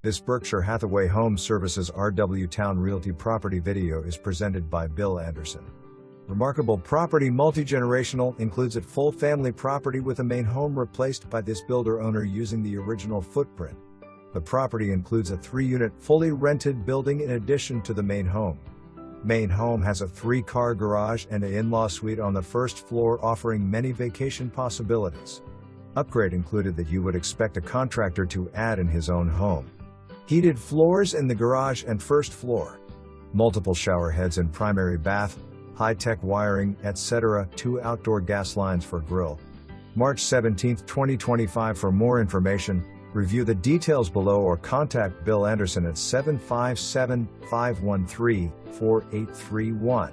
This Berkshire Hathaway Home Services RW Towne Realty property video is presented by Bill Anderson. Remarkable property, multi-generational, includes a full family property with a main home replaced by this builder owner using the original footprint. The property includes a 3-unit, fully rented building in addition to the main home. Main home has a 3-car garage and an in-law suite on the first floor, offering many vacation possibilities. Upgrade included that you would expect a contractor to add in his own home. Heated floors in the garage and first floor. Multiple shower heads and primary bath, high-tech wiring, etc. 2 outdoor gas lines for grill. March 17, 2025. For more information, review the details below or contact Bill Anderson at 757-513-4831.